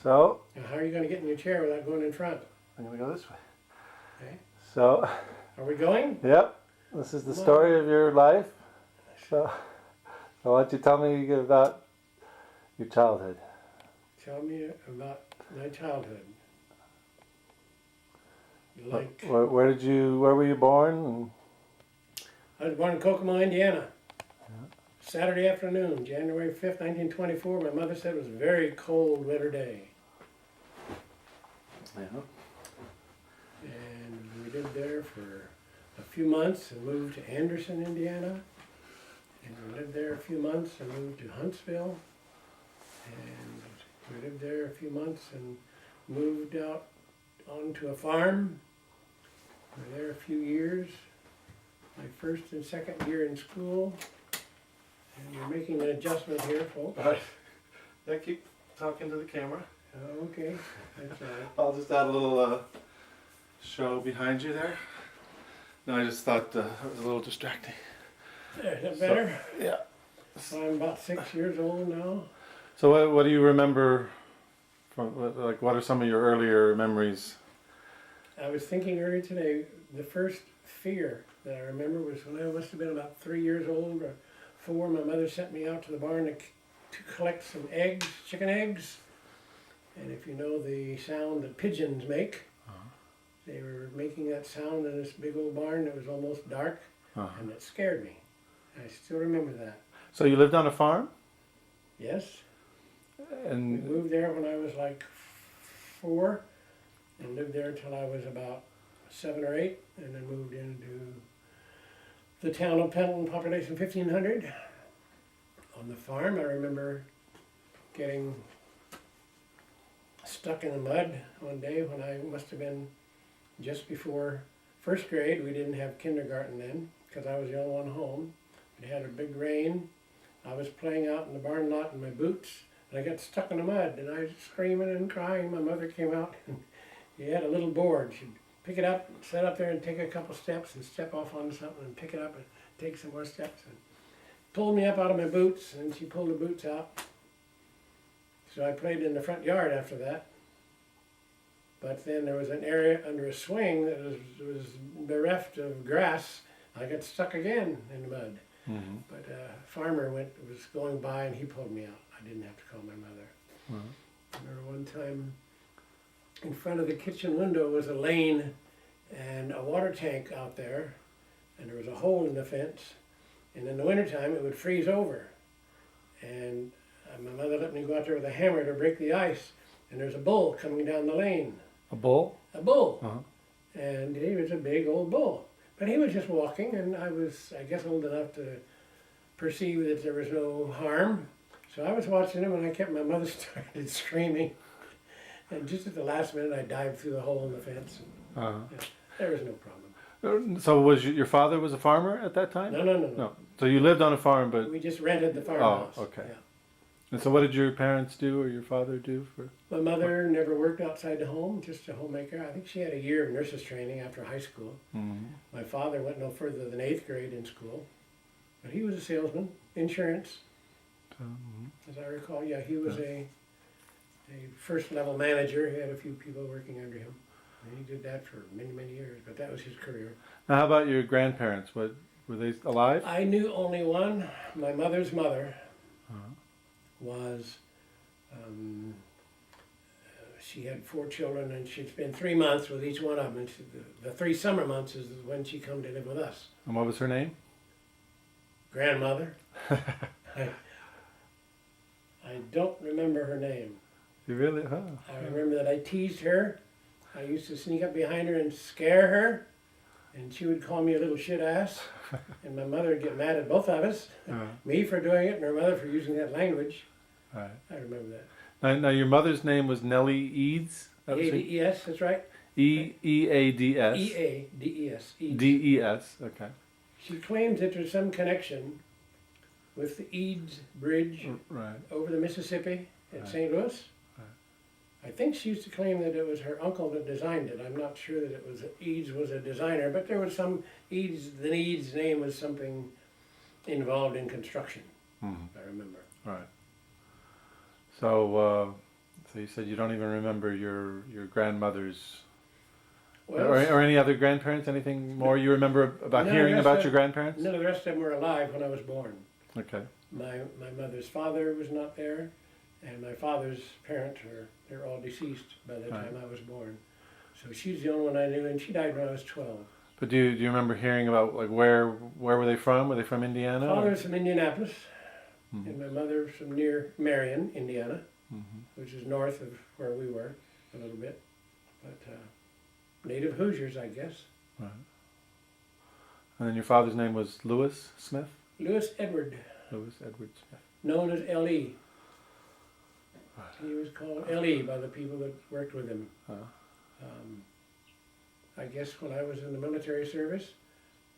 So, Now, how are you going to get in your chair without going in front? I'm going to go this way. Okay. So, Are we going? yep, this is the story of your life. So, I'll let you tell me about your childhood. Tell me about my childhood. You like? Where were you born? I was born in Kokomo, Indiana. Saturday afternoon, January 5th, 1924. My mother said it was a very cold winter day. Yeah. And we lived there for a few months and moved to Anderson, Indiana. And we lived there a few months and moved to Huntsville. And we lived there a few months and moved out onto a farm. We were there a few years. My first and second year in school. And we're making an adjustment here, folks. All right. Yeah, keep talking to the camera. Okay, that's all right. I'll just add a little show behind you there. No, I just thought it was a little distracting. Is that better? Yeah. I'm about 6 years old now. So what do you remember from, what are some of your earlier memories? I was thinking earlier today, the first fear that I remember was when I must have been about 3 years old or 4. My mother sent me out to the barn to collect some eggs, chicken eggs. And if you know the sound that pigeons make, they were making that sound in this big old barn that was almost dark, and it scared me. I still remember that. So you lived on a farm? Yes. We And moved there when I was like 4 and lived there till I was about 7 or 8, and then moved into the town of Pendleton, population 1,500. On the farm, I remember getting stuck in the mud one day when I must have been just before first grade. We didn't have kindergarten then because I was the only one home. It had a big rain. I was playing out in the barn lot in my boots, and I got stuck in the mud, and I was screaming and crying. My mother came out, and she had a little board. She'd pick it up, set up there, and take a couple steps, and step off on something, and pick it up, and take some more steps, and pulled me up out of my boots, and she pulled the boots out. So I played in the front yard after that. But then there was an area under a swing that was bereft of grass. I got stuck again in the mud. But a farmer was going by and he pulled me out. I didn't have to call my mother. I remember one time in front of the kitchen window was a lane and a water tank out there, and there was a hole in the fence, and in the wintertime it would freeze over. And my mother let me go out there with a hammer to break the ice, and there's a bull coming down the lane. a bull? A bull. And he was a big old bull. But he was just walking, and I was, I guess, old enough to perceive that there was no harm. So I was watching him, and my mother started screaming. And just at the last minute, I dived through the hole in the fence. There was no problem. So your father was a farmer at that time? No. So you lived on a farm, but We just rented the farmhouse. Oh, okay. Yeah. and so what did your parents do or your father do for? My mother never worked outside the home, just a homemaker. I think she had a year of nurse's training after high school. My father went no further than 8th grade in school, but he was a salesman, insurance, as I recall. Yeah, he was a first level manager. He had a few people working under him. And he did that for many, many years, but that was his career. Now, how about your grandparents? Were they alive? I knew only one. My mother's mother was, she had 4 children, and she'd spent 3 months with each one of them. And the 3 summer months is when she come to live with us. And what was her name? Grandmother. I don't remember her name. You really? I remember that I teased her. I used to sneak up behind her and scare her, and she would call me a little shit ass, and my mother would get mad at both of us, me for doing it and her mother for using that language. Right. I remember that. Now your mother's name was Nellie Eads? E-A-D-E-S, that's right. E-A-D-S. E-A-D-E-S. D-E-S, okay. She claims that there's some connection with the Eads Bridge over the Mississippi at St. Louis. I think she used to claim that it was her uncle that designed it. I'm not sure that Eads was a designer, but there was some Eads, the Eads name was something involved in construction, I remember. Right. So So you said you don't even remember your grandmother's Well, or any other grandparents? Anything more you remember about No, hearing that's about not- your grandparents? none of the rest of them were alive when I was born. Okay. My mother's father was not there, and my father's parents they're all deceased by the Right. time I was born. So she's the only one I knew, and she died when I was 12. But do you remember hearing about like where were they from? Were they from Indiana? Father was from Indianapolis, Mhm. and my mother was from near Marion, Indiana, Mhm. which is north of where we were a little bit. But native Hoosiers, I guess. Right. And then your father's name was Lewis Smith? Lewis Edward, Lewis Edward Smith. known as L.E. He was called L.E. by the people that worked with him. I guess when I was in the military service,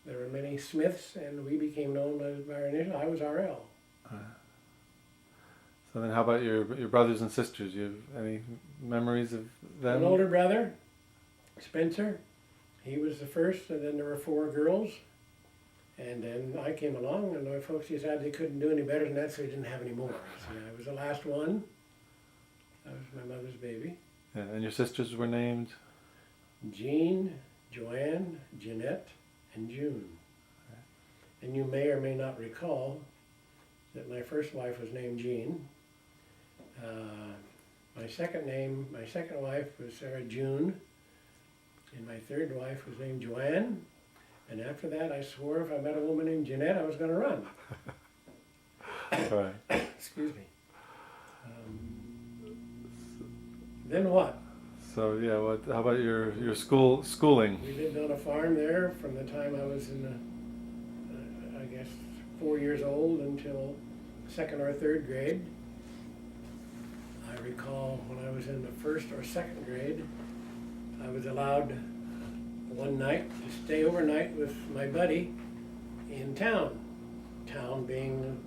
there were many Smiths, and we became known as by our initial. I was R.L. So then how about your brothers and sisters? You have any memories of them? An older brother, Spencer, he was the first, and then there were 4 girls. And then I came along, and my folks decided they couldn't do any better than that, so they didn't have any more. So I was the last one. I was my mother's baby. Yeah, and your sisters were named? Jean, Joanne, Jeanette, and June. And you may or may not recall that my first wife was named Jean. My second wife was Sarah June, and my third wife was named Joanne. And after that, I swore if I met a woman named Jeanette, I was going to run. Right. Excuse me. Then what? So yeah, how about your schooling? We lived on a farm there from the time I was in I guess 4 years old until 2nd or 3rd grade. I recall when I was in the 1st or 2nd grade, I was allowed one night to stay overnight with my buddy in town. Town being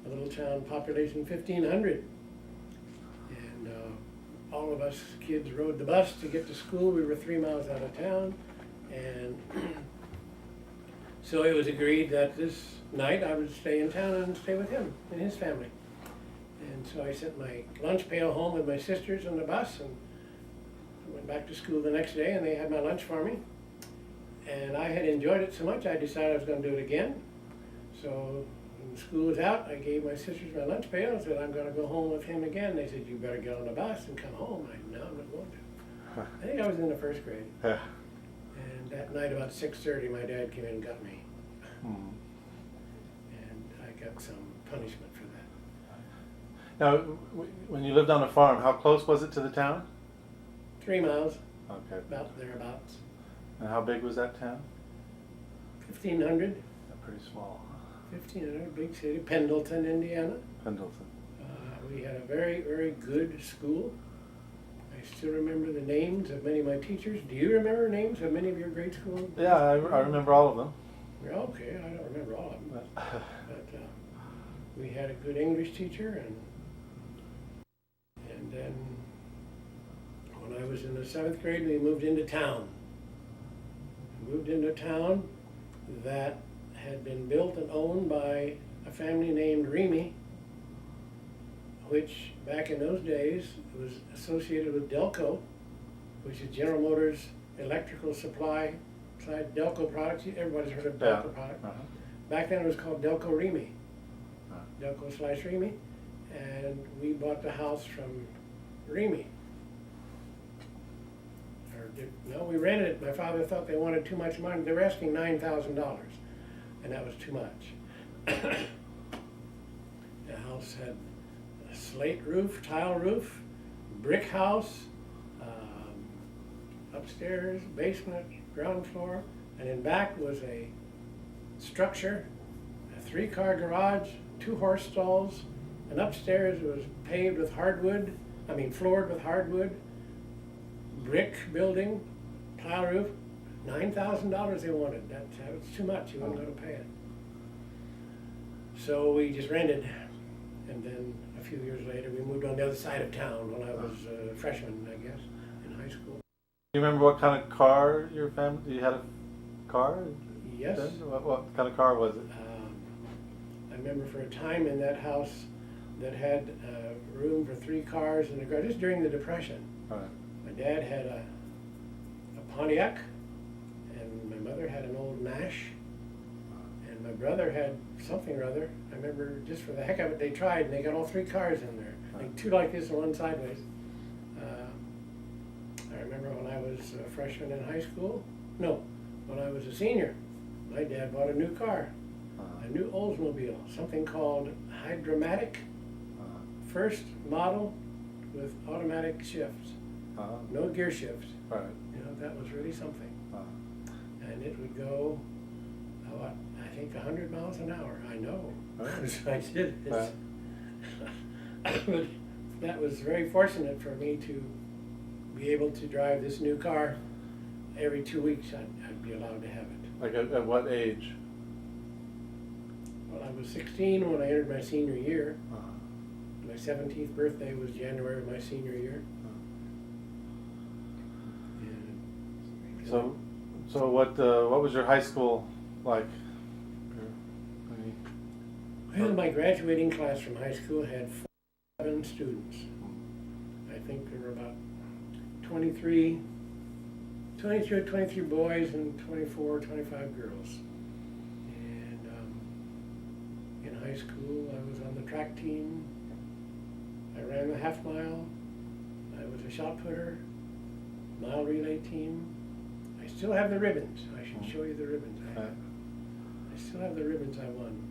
a little town, population 1,500. And all of us kids rode the bus to get to school. We were 3 miles out of town. And so it was agreed that this night I would stay in town and stay with him and his family. And so I sent my lunch pail home with my sisters on the bus, and I went back to school the next day, and they had my lunch for me. And I had enjoyed it so much, I decided I was going to do it again. So when school was out, I gave my sisters my lunch pail and said, I'm going to go home with him again. They said, you better get on the bus and come home. I said, no, I'm not going to. I think I was in the 1st grade. Yeah. And that night about 6:30, my dad came in and got me. Mhm. And I got some punishment for that. Now, when you lived on a farm, how close was it to the town? 3 miles, Okay. about thereabouts. And how big was that town? 1,500, Yeah, pretty small. 1,500, big city, Pendleton, Indiana. Pendleton. We had a very, very good school. I still remember the names of many of my teachers. Do you remember names of many of your grade school? Yeah, I remember all of them. Yeah, okay, I don't remember all of them. But we had a good English teacher, and then when I was in the 7th grade, we moved into town. We moved into a town that had been built and owned by a family named Remy, which back in those days was associated with Delco, which is General Motors electrical supply side, Delco products. Everybody's heard of Delco Yeah. product. Uh-huh. Back then it was called Delco Remy, Uh-huh. Delco / Remy, and we bought the house from Remy. No, we rented it. My father thought they wanted too much money. They were asking $9,000, and that was too much. The house had a slate roof, tile roof, brick house, upstairs, basement, ground floor, and in back was a structure, a 3-car garage, 2 horse stalls, and upstairs was paved with hardwood, floored with hardwood, brick building, tile roof. $9,000 they wanted. That was too much. You weren't going to pay it. So we just rented, and then a few years later we moved on the other side of town when I was a freshman, I guess, in high school. Do you remember what kind of car your family? You had a car? Yes. Then? What kind of car was it? I remember for a time in that house, that had room for 3 cars in the garage, just during the Depression. Right. My dad had a Pontiac, and my mother had an old Nash, and my brother had something or other. I remember just for the heck of it, they tried, and they got all 3 cars in there, like 2 like this and 1 sideways. I remember when I was a freshman in high school, no, when I was a senior, my dad bought a new car, a new Oldsmobile, something called Hydromatic, first model with automatic shifts, no gear shifts. Right. You know, that was really something. And it would go, I think 100 miles an hour. I know, because I did it. But that was very fortunate for me to be able to drive this new car. Every 2 weeks I'd be allowed to have it. Like at what age? Well, I was 16 when I entered my senior year. My 17th birthday was January of my senior year. And So what was your high school like? Well, my graduating class from high school had 7 students. I think there were about 23 or 23 boys and 24 or 25 girls. And in high school, I was on the track team. I ran the half mile. I was a shot putter, mile relay team. I still have the ribbons. I should show you the ribbons I have. I still have the ribbons I won.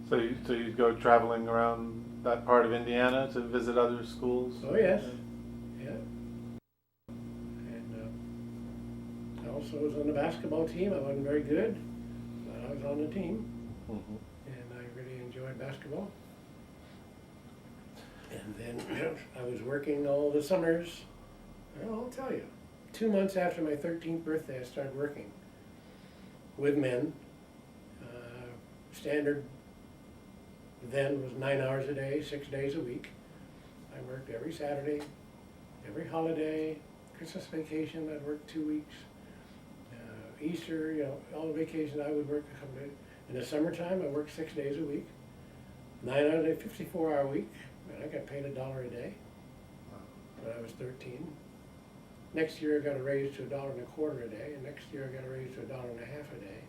So you'd go traveling around that part of Indiana to visit other schools? Oh yes, yeah. And I also was on the basketball team. I wasn't very good, but I was on the team, and I really enjoyed basketball. And then I was working all the summers. Well, I'll tell you, 2 months after my 13th birthday, I started working with men. Standard then was 9 hours a day, 6 days a week. I worked every Saturday, every holiday, Christmas vacation I'd work 2 weeks. Easter, you know, all the vacations I would work a couple days. In the summertime, I worked 6 days a week, 9 hours a day, 54-hour week, and I got paid $1 a day when I was 13. Next year I got a raise to $1.25 a day, and next year I got a raise to $1.50 a day.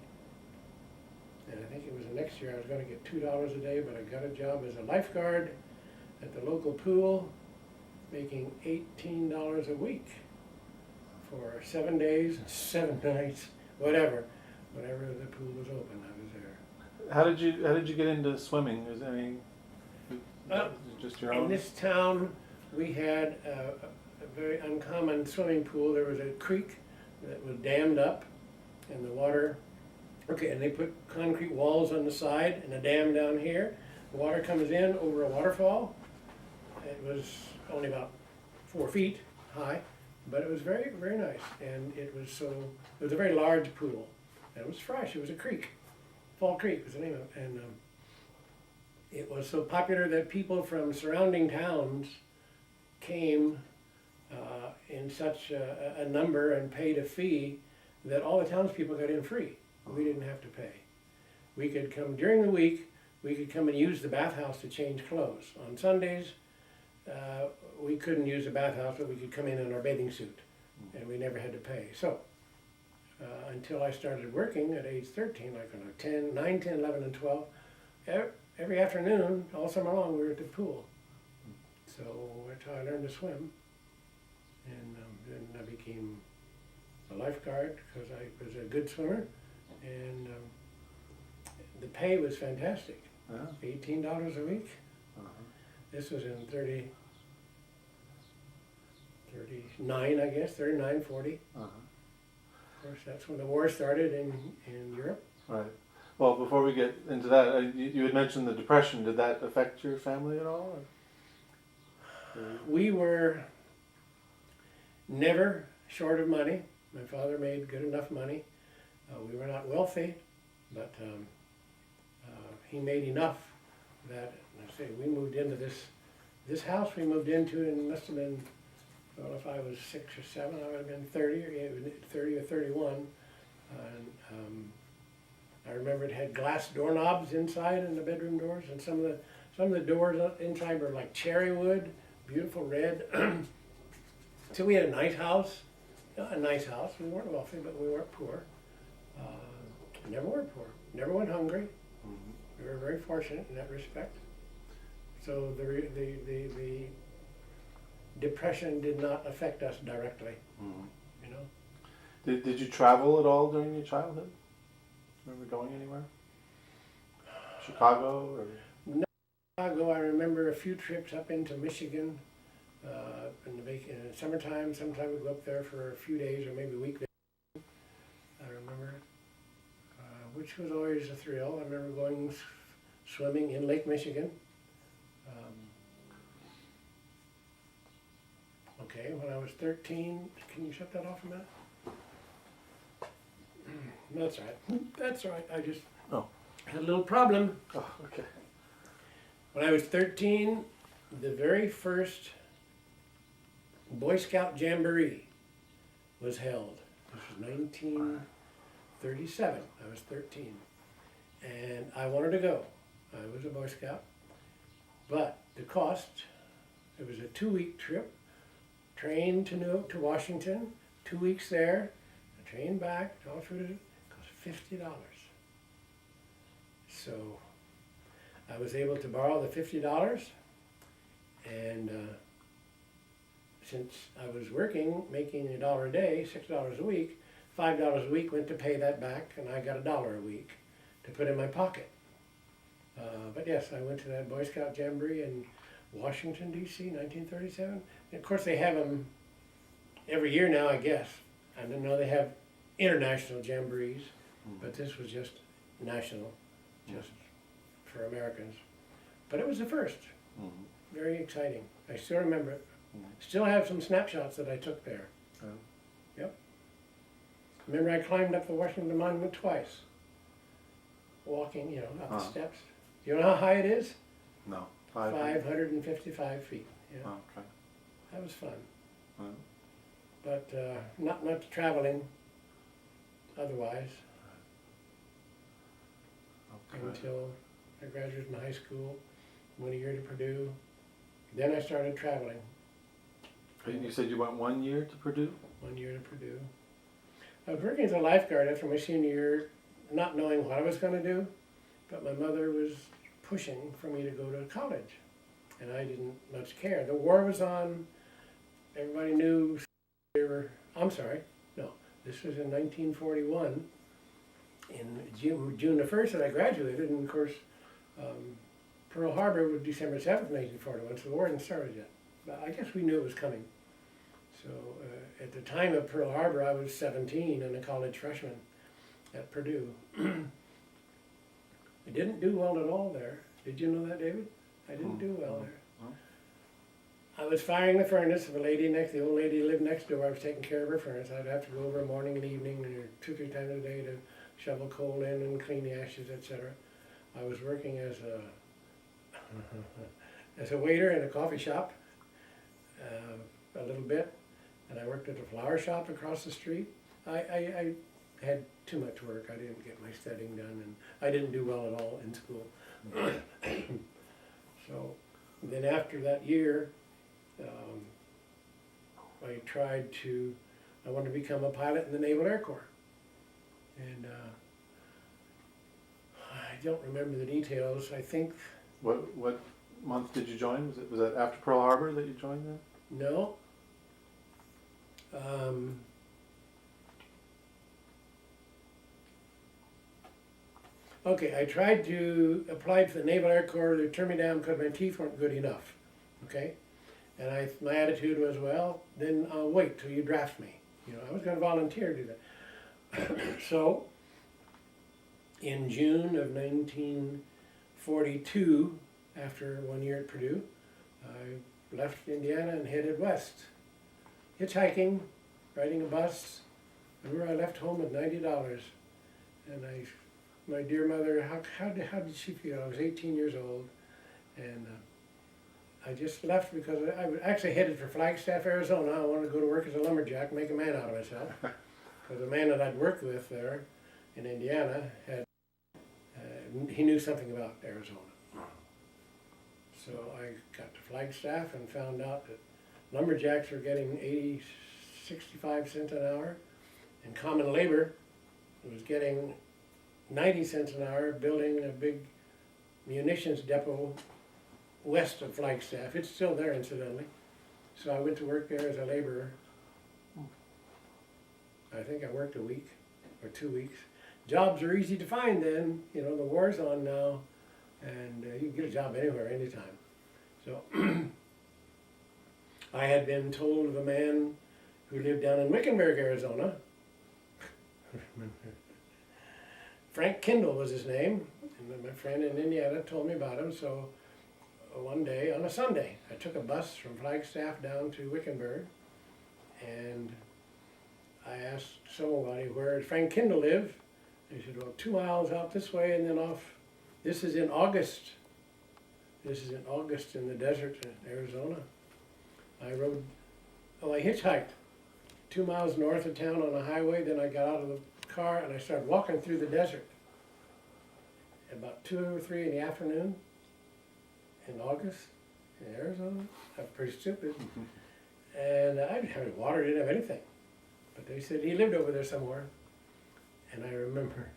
And I think it was the next year I was going to get $2 a day, but I got a job as a lifeguard at the local pool, making $18 a week for 7 days, 7 nights, whatever. Whenever the pool was open, I was there. How did you get into swimming? Is there any just your own? In this town, we had a very uncommon swimming pool. There was a creek that was dammed up, and the water. Okay, and they put concrete walls on the side and a dam down here. The water comes in over a waterfall. It was only about 4 feet high, but it was very, very nice. And it was a very large pool. And it was fresh. It was a creek. Fall Creek was the name of it. And it was so popular that people from surrounding towns came in such a number and paid a fee that all the townspeople got in free. We didn't have to pay. We could come during the week, we could come and use the bathhouse to change clothes. On Sundays, we couldn't use the bathhouse, but we could come in our bathing suit, and we never had to pay. So, until I started working at age 13, like 9, 10, 11, and 12, every afternoon, all summer long, we were at the pool. So that's how I learned to swim. And then I became a lifeguard because I was a good swimmer. And the pay was fantastic. $18 a week. This was in 39, I guess, 39, 40. Of course, that's when the war started in Europe. Right. Well, before we get into that, you had mentioned the Depression. Did that affect your family at all? We were never short of money. My father made good enough money. We were not wealthy, but he made enough that, I say, we moved into this house we moved into, and it must have been, well, if I was 6 or 7, I would have been 30 or 31. And I remember it had glass doorknobs inside in the bedroom doors, and some of Some of the doors inside were like cherry wood, beautiful red. So we had a nice house, a nice house. We weren't wealthy, but we weren't poor. Never were poor. Never went hungry. We were very fortunate in that respect. So the depression did not affect us directly. You know. Did you travel at all during your childhood? Remember going anywhere? Chicago or? Chicago, I remember a few trips up into Michigan in the summertime. Sometimes we'd go up there for a few days or maybe weekdays. I remember, which was always a thrill. I remember going swimming in Lake Michigan. Okay, when I was 13, can you shut that off a minute? That's right. That's right. I just had a little problem. Oh, okay. When I was 13, the very first Boy Scout Jamboree was held. This was 1937. I was 13. And I wanted to go. I was a Boy Scout. But the cost, it was a 2-week trip, train to Washington, 2 weeks there, a train back, all through it cost $50. So I was able to borrow the $50, and since I was working, making $1 a day, $6 a week, $5 a week went to pay that back, and I got $1 a week to put in my pocket. But yes, I went to that Boy Scout Jamboree in Washington, D.C., 1937. And of course, they have them every year now, I guess. I didn't know they have international jamborees, but this was just national, just for Americans. But it was the first. Very exciting. I still remember it. Still have some snapshots that I took there. Yep. Remember I climbed up the Washington Monument twice. Walking, up the steps. Do you know how high it is? No. 555 feet. Yeah. Oh, okay. That was fun. Oh. But not much traveling otherwise. Okay. Until I graduated from high school, went a year to Purdue. Then I started traveling. You said you went 1 year to Purdue? 1 year to Purdue. I was working as a lifeguard after my senior year, not knowing what I was going to do, but my mother was pushing for me to go to college, and I didn't much care. The war was on, everybody knew they were, this was in 1941, in June the 1st that I graduated, and of course, Pearl Harbor was December 7th, 1941, so the war hadn't started yet. But I guess we knew it was coming. So at the time of Pearl Harbor, I was 17 and a college freshman at Purdue. I didn't do well at all there. Did you know that, David? I didn't do well there. I was firing the furnace of the old lady lived next door. I was taking care of her furnace. I'd have to go over morning and evening and 2 or 3 times a day to shovel coal in and clean the ashes, etc. I was working as a waiter in a coffee shop a little bit, and I worked at a flower shop across the street. I had too much work. I didn't get my studying done, and I didn't do well at all in school. So then after that year, I wanted to become a pilot in the Naval Air Corps. And I don't remember the details. I think... What month did you join? Was that after Pearl Harbor that you joined then? No. Okay, I tried to apply for the Naval Air Corps. They turned me down because my teeth weren't good enough. Okay? And my attitude was, well, then I'll wait till you draft me. I was going to volunteer to do that. So, in June of 1942, after 1 year at Purdue, I left Indiana and headed west. Hitchhiking, riding a bus. Remember, I left home with $90. And my dear mother, how did she feel? I was 18 years old. And I just left because I was actually headed for Flagstaff, Arizona. I wanted to go to work as a lumberjack and make a man out of myself. Because the man that I'd worked with there in Indiana he knew something about Arizona. So I got to Flagstaff and found out that lumberjacks were getting 65 cents an hour, and common labor was getting 90 cents an hour building a big munitions depot west of Flagstaff. It's still there, incidentally. So I went to work there as a laborer. I think I worked a week or 2 weeks. Jobs are easy to find then, you know, the war's on now, and you can get a job anywhere, anytime. So I had been told of a man who lived down in Wickenburg, Arizona. Frank Kindle was his name, and my friend in Indiana told me about him. So one day, on a Sunday, I took a bus from Flagstaff down to Wickenburg, and I asked somebody, where does Frank Kindle live? They said, well, 2 miles out this way and then off. This is in August. This is in August in the desert in Arizona. I hitchhiked 2 miles north of town on a highway, then I got out of the car and I started walking through the desert. About 2 or 3 in the afternoon in August in Arizona. That's pretty stupid. And I didn't have any water, didn't have anything. But they said he lived over there somewhere. And I remember,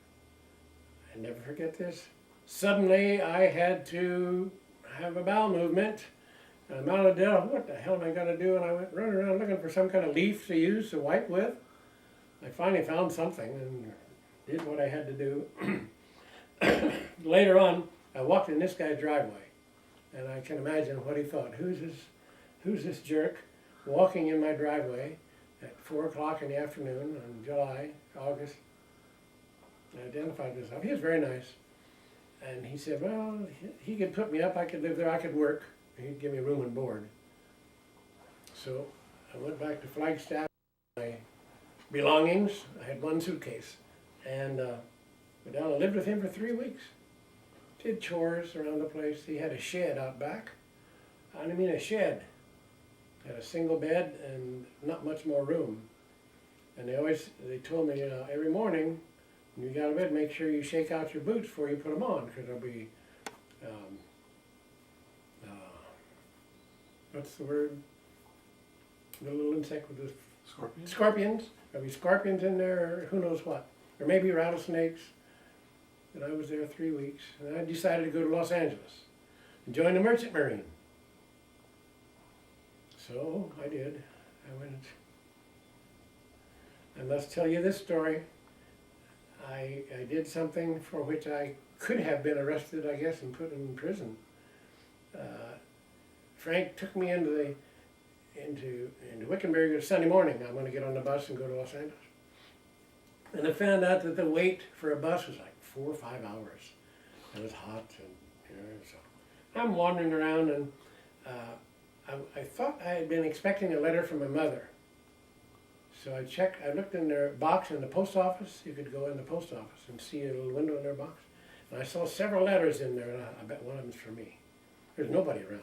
I never forget this. Suddenly I had to have a bowel movement. And I'm out of debt. What the hell am I going to do? And I went running around looking for some kind of leaf to use to wipe with. I finally found something and did what I had to do. Later on, I walked in this guy's driveway. And I can imagine what he thought. Who's this jerk walking in my driveway at 4 o'clock in the afternoon on August? I identified myself. He was very nice. And he said, well, he could put me up, I could live there, I could work. He'd give me room and board. So I went back to Flagstaff, my belongings. I had 1 suitcase. And went down and lived with him for 3 weeks. Did chores around the place. He had a shed out back. I mean a shed. Had a single bed and not much more room. And they told me every morning, when you get out of bed, make sure you shake out your boots before you put them on, because there'll be, what's the word? The little insect with the Scorpion? scorpions. There'll be scorpions in there, or who knows what. Or maybe rattlesnakes. And I was there 3 weeks. And I decided to go to Los Angeles and join the Merchant Marine. So I did. I went. I must tell you this story. I did something for which I could have been arrested, I guess, and put in prison. Frank took me into Wickenburg Sunday morning. I'm going to get on the bus and go to Los Angeles. And I found out that the wait for a bus was like 4 or 5 hours. It was hot, and so I'm wandering around, and I thought I had been expecting a letter from my mother. So I looked in their box in the post office. You could go in the post office and see a little window in their box. And I saw several letters in there, and I bet one of them's for me. There's nobody around.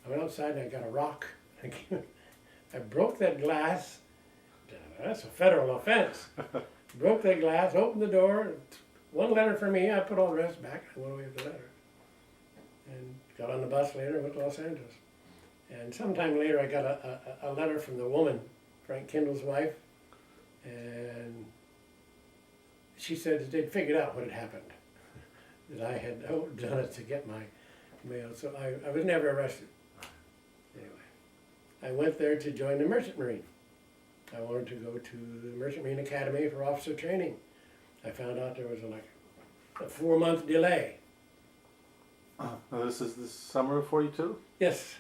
I went outside and I got a rock. I broke that glass. That's a federal offense. Broke that glass, opened the door, 1 letter for me. I put all the rest back. I went away with the letter. And got on the bus later and went to Los Angeles. And sometime later I got a letter from the woman, Frank Kindle's wife, and she said that they'd figured out what had happened, that I had done it to get my mail. So I was never arrested. Anyway, I went there to join the Merchant Marine. I wanted to go to the Merchant Marine Academy for officer training. I found out there was a 4-month delay. Now this is the summer of 42? Yes.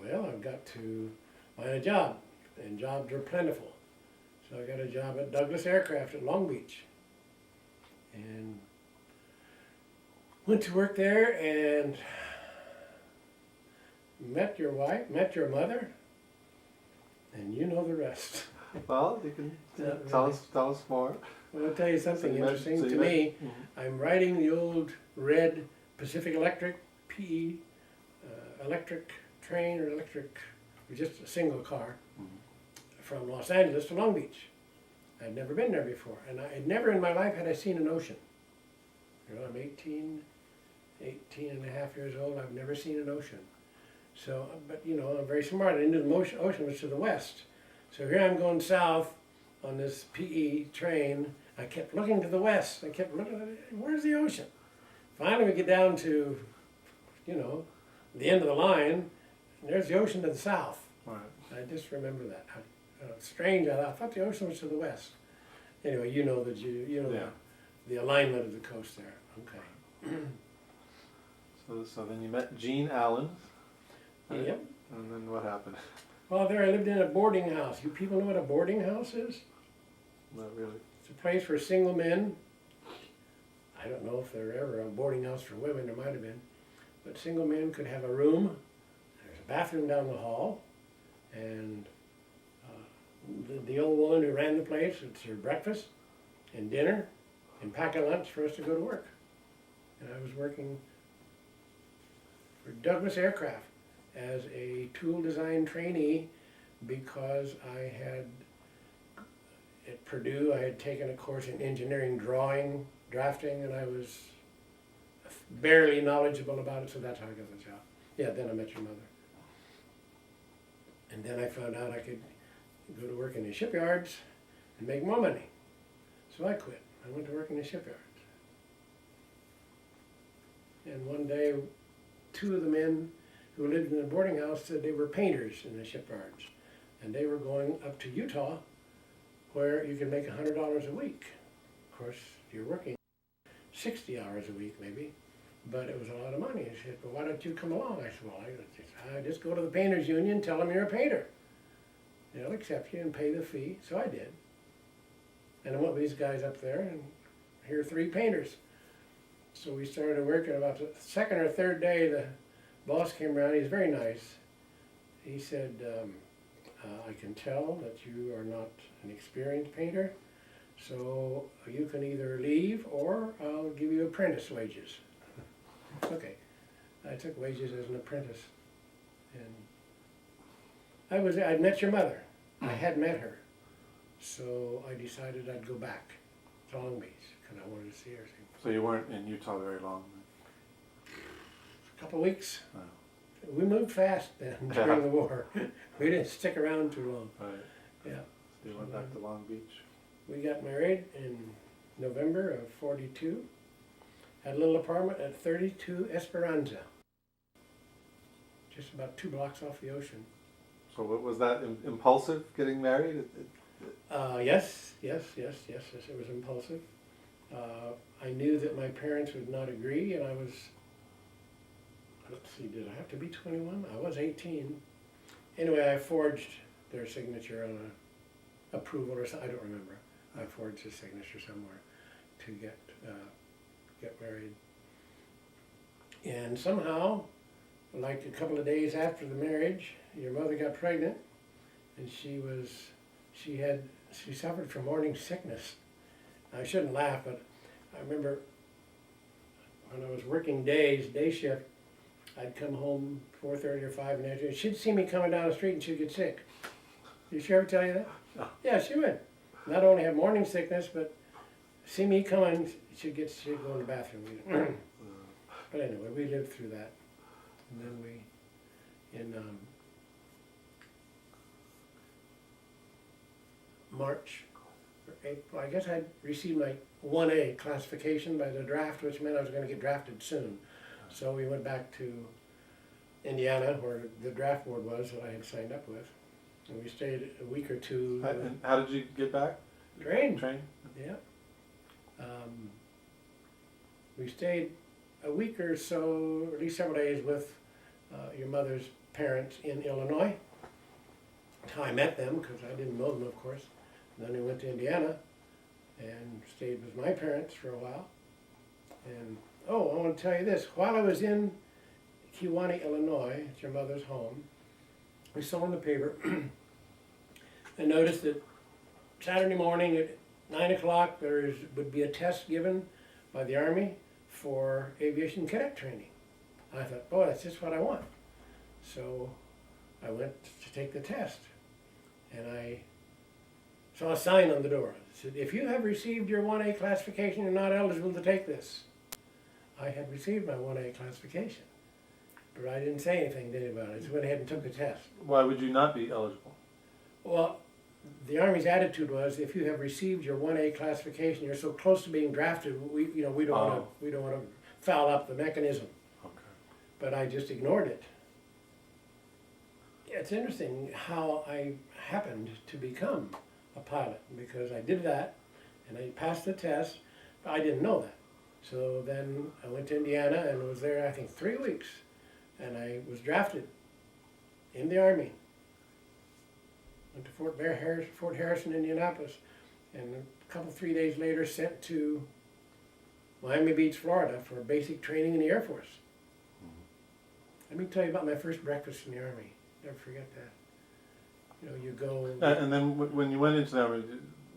Well, I've got to find a job, and jobs are plentiful. So I got a job at Douglas Aircraft at Long Beach. And went to work there and met your wife, met your mother, and you know the rest. Well, you can Not tell really. us more. Well, I'll tell you something interesting. so To you met- me, I'm riding the old red Pacific Electric PE electric train or electric, just a single car, from Los Angeles to Long Beach. I'd never been there before, and I had never in my life had I seen an ocean. You know, I'm 18 18 and a half years old, I've never seen an ocean. So, but you know, I'm very smart. I knew the ocean was to the west. So here I'm going south on this PE train. I kept looking to the west. I kept looking, where's the ocean? Finally we get down to, you know, the end of the line, and there's the ocean to the south. Right. I just remember that. Strange, I thought the ocean was to the west. Anyway, you know that you know Yeah. the alignment of the coast there. Okay. So then you met Jean Allen. Right? Yep. And then what happened? Well, there I lived in a boarding house. You people know what a boarding house is? Not really. It's a place for single men. I don't know if there were ever a boarding house for women. There might have been. But single men could have a room. There's a bathroom down the hall. And the old woman who ran the place would serve breakfast and dinner and pack a lunch for us to go to work. And I was working for Douglas Aircraft as a tool design trainee because I had, at Purdue, I had taken a course in engineering drawing, drafting, and I was barely knowledgeable about it, so that's how I got the job. Yeah, then I met your mother. And then I found out I could go to work in the shipyards and make more money. So I quit. I went to work in the shipyards. And one day, two of the men who lived in the boarding house said they were painters in the shipyards. And they were going up to Utah where you could make $100 a week. Of course, you're working 60 hours a week maybe, but it was a lot of money. He said, well, why don't you come along? I said, well, I just go to the painters union, tell them you're a painter. They'll accept you and pay the fee. So I did. And I went with these guys up there, and here are three painters. So we started working. About the second or third day, the boss came around. He was very nice. He said, I can tell that you are not an experienced painter, so you can either leave or I'll give you apprentice wages. Okay. I took wages as an apprentice. And I'd met your mother. I had met her. So I decided I'd go back to Long Beach because I wanted to see her. So you weren't in Utah very long? A couple of weeks. Oh. We moved fast then during the war. We didn't stick around too long. Right. Yeah. So you went back to Long Beach? We got married in November of '42. Had a little apartment at 32 Esperanza. Just about 2 blocks off the ocean. So what was that, impulsive, getting married? Yes, it was impulsive. I knew that my parents would not agree, and I was, let's see, did I have to be 21? I was 18. Anyway, I forged their signature on a approval or something, I don't remember. I forged his signature somewhere to get married. And somehow, like a couple of days after the marriage, your mother got pregnant, and she suffered from morning sickness. I shouldn't laugh, but I remember when I was working day shift, I'd come home 4:30 or 5 in the afternoon. She'd see me coming down the street and she'd get sick. Did she ever tell you that? No. Yeah, she would. Not only have morning sickness, but see me coming, she'd go in the bathroom. But anyway, we lived through that. And then in March or April, I guess I'd received my 1A classification by the draft, which meant I was going to get drafted soon. So we went back to Indiana, where the draft board was that I had signed up with. And we stayed a week or two. And how did you get back? Train. Yeah. We stayed a week or so, at least several days, with your mother's parents in Illinois. How I met them, because I didn't know them, of course. And then we went to Indiana and stayed with my parents for a while. And, I want to tell you this. While I was in Kewanee, Illinois, at your mother's home, we saw in the paper, I noticed that Saturday morning at 9 o'clock there would be a test given by the Army for aviation cadet training. I thought, boy, that's just what I want. So I went to take the test, and I saw a sign on the door that said, if you have received your 1A classification, you're not eligible to take this. I had received my 1A classification. But I didn't say anything to anybody. I just went ahead and took the test. Why would you not be eligible? Well, the Army's attitude was, if you have received your 1A classification, you're so close to being drafted, we don't want to foul up the mechanism. Okay. But I just ignored it. It's interesting how I happened to become a pilot, because I did that and I passed the test, but I didn't know that. So then I went to Indiana and was there, I think, 3 weeks, and I was drafted in the Army. Went to Fort Harrison, Indianapolis, and a couple, 3 days later sent to Miami Beach, Florida for basic training in the Air Force. Let me tell you about my first breakfast in the Army. Never forget that. You know, you go. And then when you went into the Army,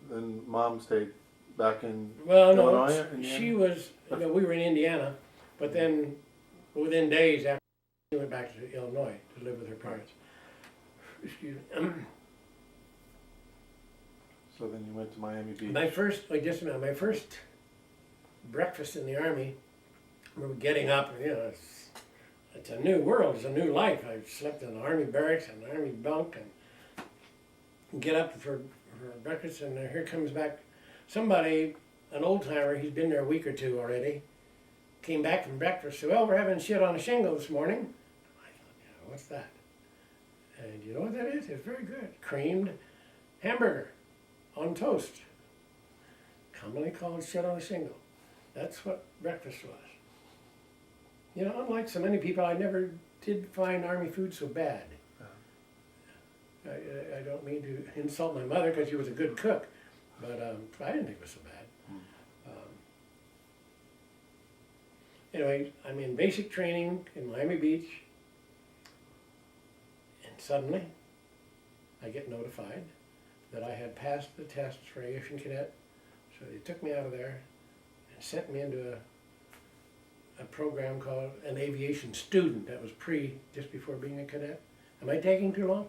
then Mom stayed back in Illinois, Indiana? she was. We were in Indiana, but then within days after, she went back to Illinois to live with her parents. Excuse me. So then you went to Miami Beach. My first breakfast in the Army, we were getting up, and it's a new world, it's a new life. I slept in an Army barracks and an Army bunk, and get up for breakfast, and here comes back somebody, an old timer, he's been there a week or two already, came back from breakfast, said, well, we're having shit on a shingle this morning. I thought, yeah, what's that? And you know what that is? It's very good. Creamed hamburger on toast, commonly called shit on a shingle. That's what breakfast was. You know, unlike so many people, I never did find Army food so bad. I don't mean to insult my mother, because she was a good cook, but I didn't think it was so bad. Anyway, I'm in basic training in Miami Beach, and suddenly I get notified that I had passed the test for aviation cadet. So they took me out of there and sent me into a program called an aviation student that was just before being a cadet. Am I taking too long?